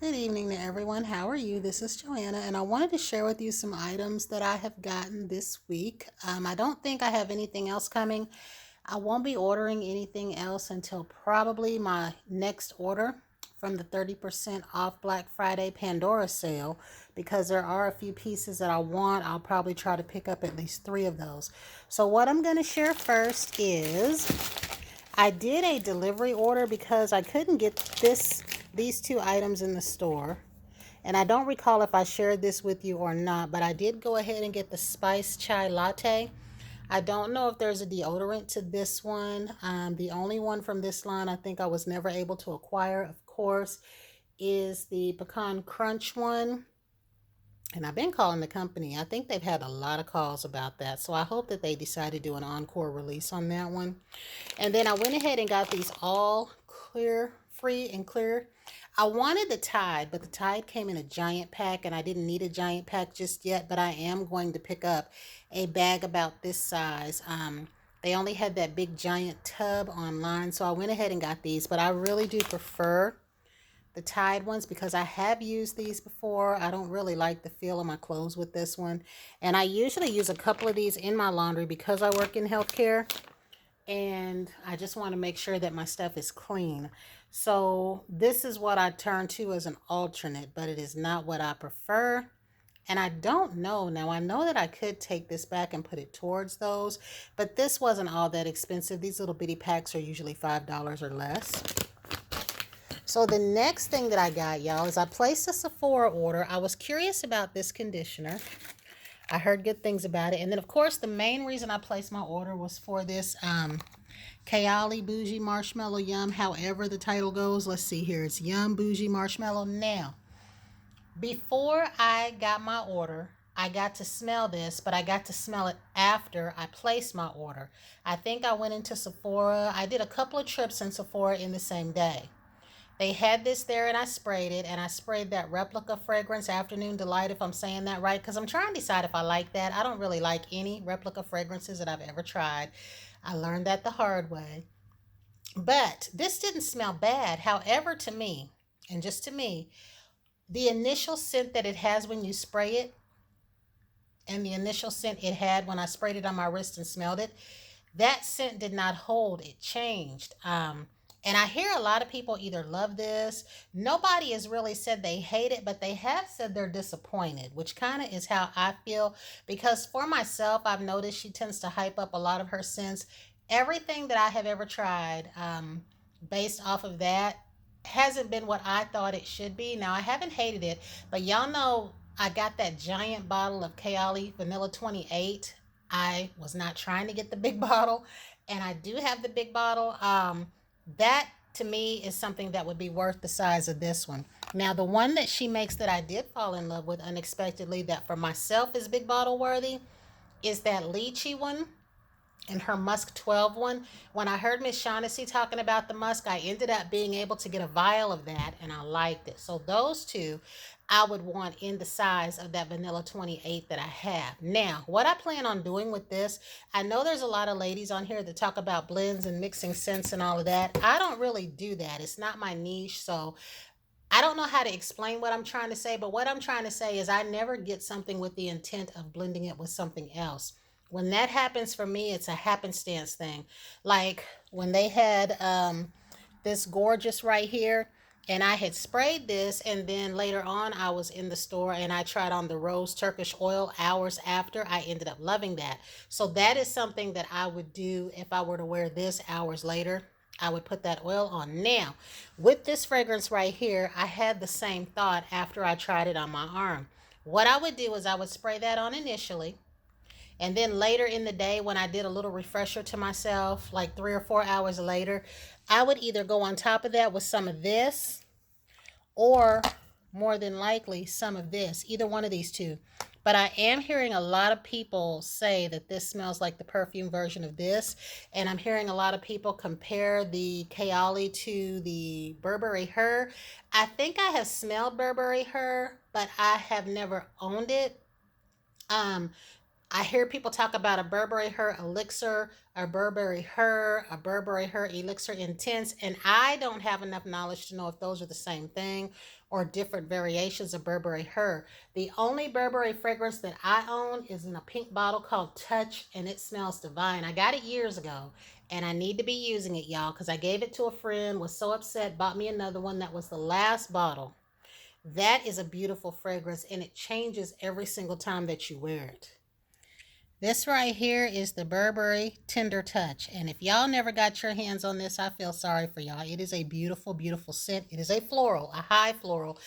Good evening to everyone. How are you? This is Joanna, and I wanted to share with you some items that I have gotten this week. I don't think I have anything else coming. I won't be ordering anything else until probably my next order from the 30% off Black Friday Pandora sale because there are a few pieces that I want. I'll probably try to pick up at least three of those. So, what I'm going to share first is I did a delivery order because I couldn't get these two items in the store. And I don't recall if I shared this with you or not, but I did go ahead and get the spice chai latte. I don't know if there's a deodorant to this one. The only one from this line I think I was never able to acquire, of course, is the pecan crunch one. And I've been calling the company. I think they've had a lot of calls about that. So I hope that they decide to do an encore release on that one. And then I went ahead and got these all clear, free and clear. I wanted the Tide, but the Tide came in a giant pack and I didn't need a giant pack just yet, but I am going to pick up a bag about this size. They only had that big giant tub online, so I went ahead and got these, but I really do prefer the Tide ones because I have used these before. I don't really like the feel of my clothes with this one. And I usually use a couple of these in my laundry because I work in healthcare and I just want to make sure that my stuff is clean. So this is what I turn to as an alternate, but it is not what I prefer. And I don't know now. I know that I could take this back and put it towards those, but this wasn't all that expensive. These little bitty packs are usually $5 or less. So the next thing that I got, y'all, is I placed a Sephora order. I was curious about this conditioner. I heard good things about it. And then, of course, the main reason I placed my order was for this Kayali Bougie Marshmallow Yum. However the title goes, let's see here. It's Yum Bougie Marshmallow. Now, before I got my order, I got to smell this, but I got to smell it after I placed my order. I think I went into Sephora. I did a couple of trips in Sephora in the same day. They had this there and I sprayed it, and I sprayed that replica fragrance, Afternoon Delight, if I'm saying that right, because I'm trying to decide if I like that. I don't really like any replica fragrances that I've ever tried. I learned that the hard way. But this didn't smell bad. However, to me, and just to me, the initial scent that it has when you spray it and the initial scent it had when I sprayed it on my wrist and smelled it, that scent did not hold. It changed. And I hear a lot of people either love this. Nobody has really said they hate it, but they have said they're disappointed, which kind of is how I feel. Because for myself, I've noticed she tends to hype up a lot of her scents. Everything that I have ever tried, based off of that, hasn't been what I thought it should be. Now, I haven't hated it, but y'all know I got that giant bottle of Kayali Vanilla 28. I was not trying to get the big bottle, and I do have the big bottle. That to me is something that would be worth the size of this one. Now, the one that she makes that I did fall in love with unexpectedly, that for myself is big bottle worthy, is that lychee one and her Musk 12 one. When I heard Miss Shaughnessy talking about the Musk, I ended up being able to get a vial of that and I liked it. So those two I would want in the size of that vanilla 28 that I have. Now, what I plan on doing with this, I know there's a lot of ladies on here that talk about blends and mixing scents and all of that. I don't really do that. It's not my niche. So I don't know how to explain what I'm trying to say, but what I'm trying to say is I never get something with the intent of blending it with something else. When that happens for me, it's a happenstance thing. Like when they had this gorgeous right here, and I had sprayed this, and then later on I was in the store and I tried on the rose Turkish oil hours after. I ended up loving that. So that is something that I would do if I were to wear this hours later. I would put that oil on. Now, with this fragrance right here, I had the same thought after I tried it on my arm. What I would do is I would spray that on initially, and then later in the day, when I did a little refresher to myself, like 3 or 4 hours later, I would either go on top of that with some of this or more than likely some of this, either one of these two. But I am hearing a lot of people say that this smells like the perfume version of this. And I'm hearing a lot of people compare the Kayali to the Burberry Her. I think I have smelled Burberry Her, but I have never owned it. Um, I hear people talk about a Burberry Her Elixir, a Burberry Her Elixir Intense, and I don't have enough knowledge to know if those are the same thing or different variations of Burberry Her. The only Burberry fragrance that I own is in a pink bottle called Touch, and it smells divine. I got it years ago, and I need to be using it, y'all, because I gave it to a friend, was so upset, bought me another one. That was the last bottle. That is a beautiful fragrance, and it changes every single time that you wear it. This right here is the Burberry Tender Touch. And if y'all never got your hands on this, I feel sorry for y'all. It is a beautiful, beautiful scent. It is a floral, a high floral.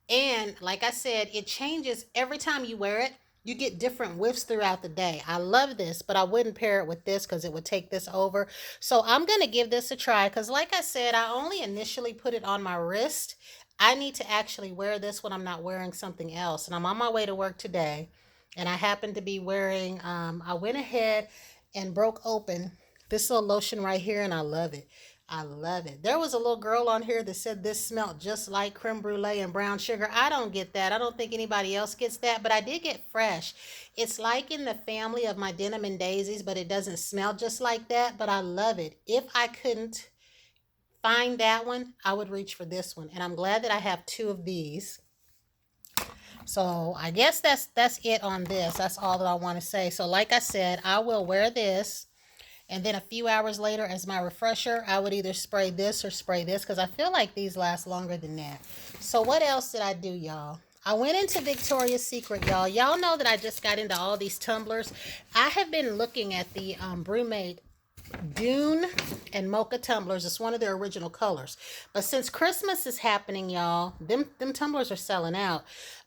And like I said, it changes every time you wear it. You get different whiffs throughout the day. I love this, but I wouldn't pair it with this because it would take this over. So I'm going to give this a try because like I said, I only initially put it on my wrist. I need to actually wear this when I'm not wearing something else. And I'm on my way to work today. And I happened to be wearing, I went ahead and broke open this little lotion right here, and I love it. I love it. There was a little girl on here that said this smelled just like creme brulee and brown sugar. I don't get that. I don't think anybody else gets that, but I did get fresh. It's like in the family of my Denim and Daisies, but it doesn't smell just like that, but I love it. If I couldn't find that one, I would reach for this one, and I'm glad that I have two of these. So I guess that's it on this. That's all that I want to say. So like I said, I will wear this. And then a few hours later, as my refresher, I would either spray this or spray this because I feel like these last longer than that. So what else did I do, y'all? I went into Victoria's Secret, y'all. Y'all know that I just got into all these tumblers. I have been looking at the Brewmate Dune and Mocha tumblers. It's one of their original colors. But since Christmas is happening, y'all, them tumblers are selling out.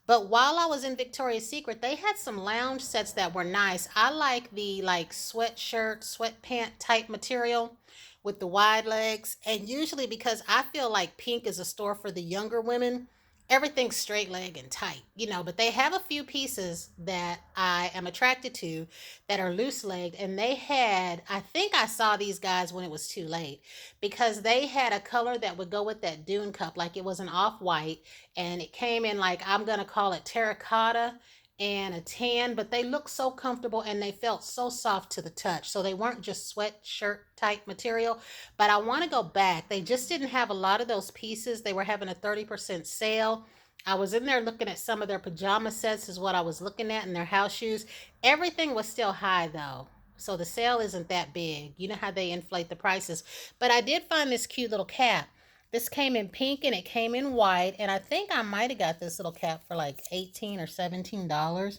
But while I was in Victoria's Secret, they had some lounge sets that were nice. I like the sweatshirt, sweatpant type material with the wide legs. And usually because I feel like pink is a store for the younger women, everything's straight leg and tight, but they have a few pieces that I am attracted to that are loose legged. And I think I saw these guys when it was too late because they had a color that would go with that Dune cup. Like it was an off-white and it came in I'm going to call it terracotta and a tan, but they looked so comfortable and they felt so soft to the touch. So they weren't just sweatshirt type material, but I want to go back. They just didn't have a lot of those pieces. They were having a 30% sale. I was in there looking at some of their pajama sets is what I was looking at, and their house shoes. Everything was still high though. So the sale isn't that big. You know how they inflate the prices. But I did find this cute little cap. This came in pink and it came in white. And I think I might have got this little cap for like $18 or $17.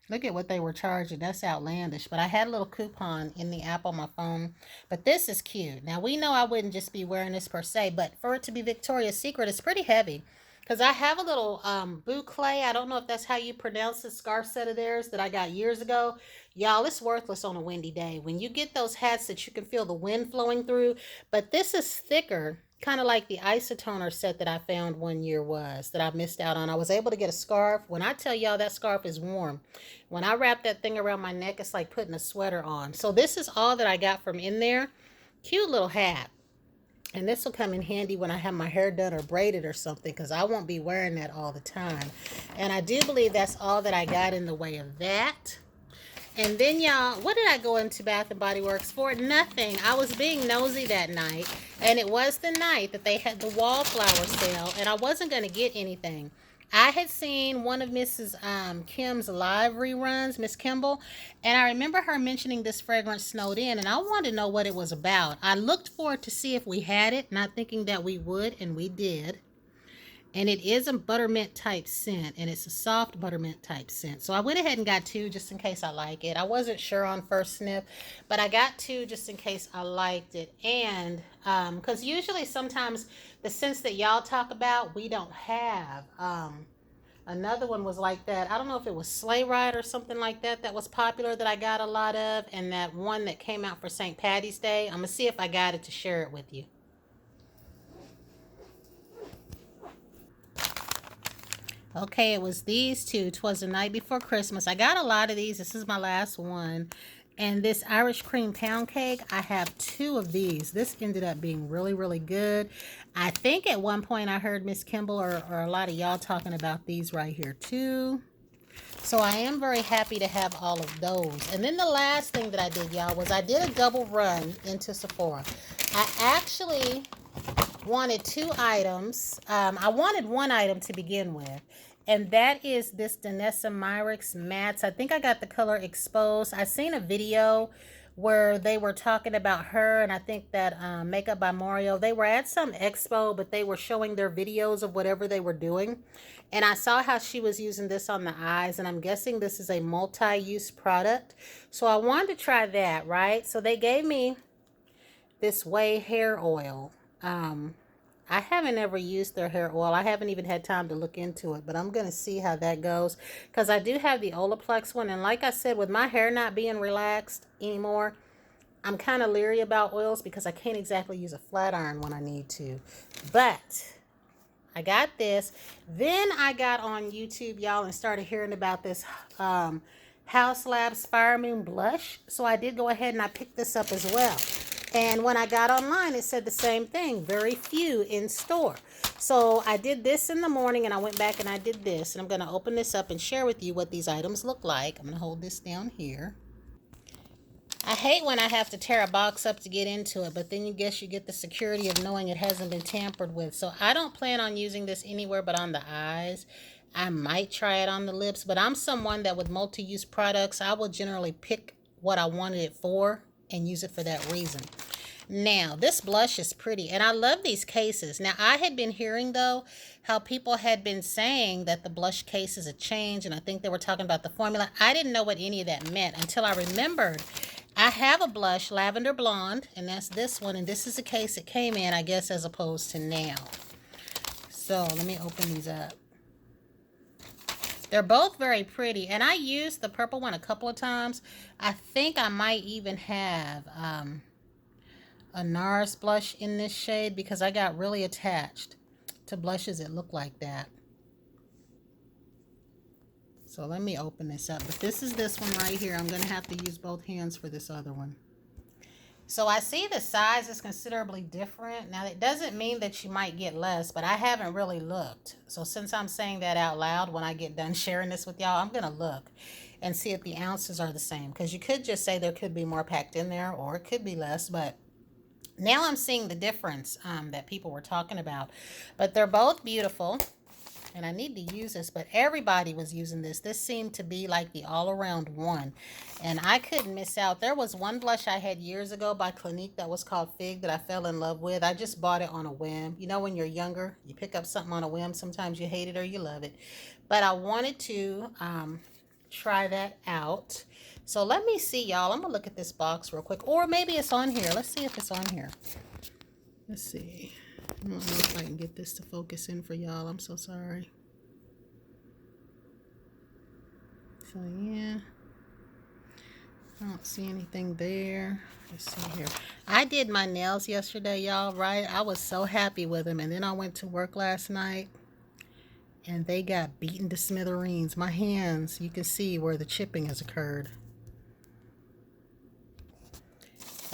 Look at what they were charging. That's outlandish. But I had a little coupon in the app on my phone. But this is cute. Now, we know I wouldn't just be wearing this per se. But for it to be Victoria's Secret, it's pretty heavy. Because I have a little boucle. I don't know if that's how you pronounce the scarf set of theirs that I got years ago. Y'all, it's worthless on a windy day. When you get those hats that you can feel the wind flowing through. But this is thicker. Kind of like the isotoner set that I found one year that I missed out on. I was able to get a scarf. When I tell y'all that scarf is warm, when I wrap that thing around my neck, it's like putting a sweater on. So this is all that I got from in there. Cute little hat. And this will come in handy when I have my hair done or braided or something because I won't be wearing that all the time. And I do believe that's all that I got in the way of that. And then, y'all, what did I go into Bath & Body Works for? Nothing. I was being nosy that night, and it was the night that they had the wallflower sale, and I wasn't going to get anything. I had seen one of Mrs. Kim's live reruns, Miss Kimball, and I remember her mentioning this fragrance Snowed In, and I wanted to know what it was about. I looked for it to see if we had it, not thinking that we would, and we did. And it is a buttermint type scent, and it's a soft buttermint type scent. So I went ahead and got two just in case I like it. I wasn't sure on first sniff, but I got two just in case I liked it. And because usually sometimes the scents that y'all talk about, we don't have. Another one was like that. I don't know if it was Sleigh Ride or something like that that was popular that I got a lot of. And that one that came out for St. Patty's Day. I'm going to see if I got it to share it with you. Okay, it was these two. 'Twas the Night Before Christmas. I got a lot of these. This is my last one. And this Irish Cream Pound Cake, I have two of these. This ended up being really, really good. I think at one point I heard Miss Kimball or a lot of y'all talking about these right here too. So I am very happy to have all of those. And then the last thing that I did, y'all, was I did a double run into Sephora. I actually wanted two items. I wanted one item to begin with, and that is this Danessa Myricks mattes. I think I got the color Exposed. I seen a video where they were talking about her, and I think that Makeup by Mario, they were at some expo, but they were showing their videos of whatever they were doing. And I saw how she was using this on the eyes, and I'm guessing this is a multi-use product. So I wanted to try that, right? So they gave me this Way hair oil. I haven't ever used their hair oil. I haven't even had time to look into it, but I'm going to see how that goes because I do have the Olaplex one. And like I said, with my hair not being relaxed anymore, I'm kind of leery about oils because I can't exactly use a flat iron when I need to. But I got this. Then I got on YouTube, y'all, and started hearing about this Haus Labs Fire Moon blush. So I did go ahead and I picked this up as well. And when I got online, it said the same thing. Very few in store. So I did this in the morning and I went back and I did this. And I'm going to open this up and share with you what these items look like. I'm going to hold this down here. I hate when I have to tear a box up to get into it, but then you get the security of knowing it hasn't been tampered with. So I don't plan on using this anywhere but on the eyes. I might try it on the lips, but I'm someone that with multi-use products, I will generally pick what I wanted it for and use it for that reason. Now, this blush is pretty, and I love these cases. Now, I had been hearing, though, how people had been saying that the blush cases had changed, and I think they were talking about the formula. I didn't know what any of that meant until I remembered I have a blush, Lavender Blonde, and that's this one, and this is the case it came in, I guess, as opposed to now. So, let me open these up. They're both very pretty, and I used the purple one a couple of times. I think I might even have a NARS blush in this shade because I got really attached to blushes that look like that. So let me open this up. But this is this one right here. I'm going to have to use both hands for this other one. So I see the size is considerably different. Now, it doesn't mean that you might get less, but I haven't really looked. So since I'm saying that out loud when I get done sharing this with y'all, I'm going to look and see if the ounces are the same. Because you could just say there could be more packed in there or it could be less, but now I'm seeing the difference that people were talking about. But they're both beautiful. And I need to use this, but everybody was using this. This seemed to be like the all-around one. And I couldn't miss out. There was one blush I had years ago by Clinique that was called Fig that I fell in love with. I just bought it on a whim. You know when you're younger, you pick up something on a whim. Sometimes you hate it or you love it. But I wanted to try that out. So let me see, y'all. I'm going to look at this box real quick. Or maybe it's on here. Let's see if it's on here. Let's see. I don't know if I can get this to focus in for y'all. I'm so sorry. So, yeah. I don't see anything there. Let's see here. I did my nails yesterday, y'all, right? I was so happy with them. And then I went to work last night. And they got beaten to smithereens. My hands, you can see where the chipping has occurred.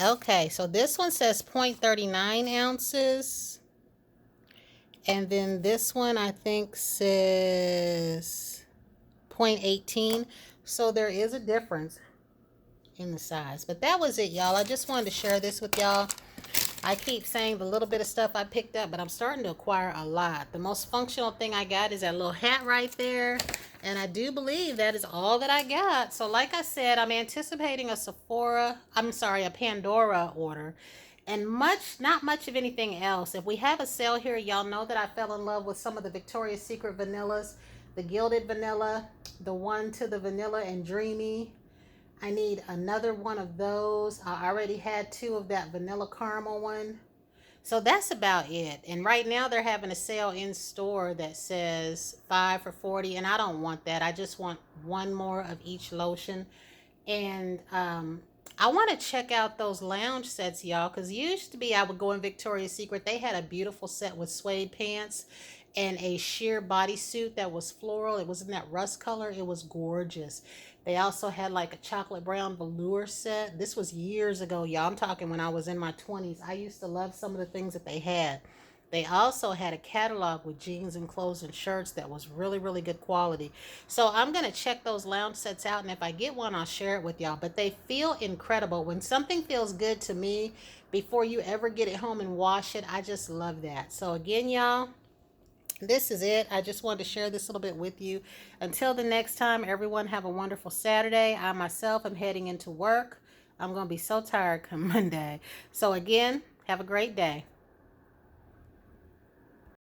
Okay, so this one says 0.39 ounces. And then this one, I think, says 0.18. So there is a difference in the size. But that was it, y'all. I just wanted to share this with y'all. I keep saying the little bit of stuff I picked up, but I'm starting to acquire a lot. The most functional thing I got is that little hat right there. And I do believe that is all that I got. So like I said, I'm anticipating a Pandora order. And not much of anything else. If we have a sale here, y'all know that I fell in love with some of the Victoria's Secret vanillas. The Gilded Vanilla, the one to the Vanilla and Dreamy. I need another one of those. I already had two of that Vanilla Caramel one. So that's about it. And right now they're having a sale in store that says 5 for $40. And I don't want that. I just want one more of each lotion. And I want to check out those lounge sets, y'all, because used to be I would go in Victoria's Secret. They had a beautiful set with suede pants and a sheer bodysuit that was floral. It was in that rust color. It was gorgeous. They also had like a chocolate brown velour set. This was years ago, y'all. I'm talking when I was in my 20s. I used to love some of the things that they had. They also had a catalog with jeans and clothes and shirts that was really, really good quality. So I'm going to check those lounge sets out, and if I get one, I'll share it with y'all. But they feel incredible. When something feels good to me before you ever get it home and wash it, I just love that. So again, y'all, this is it. I just wanted to share this little bit with you. Until the next time, everyone have a wonderful Saturday. I myself am heading into work. I'm going to be so tired come Monday. So again, have a great day.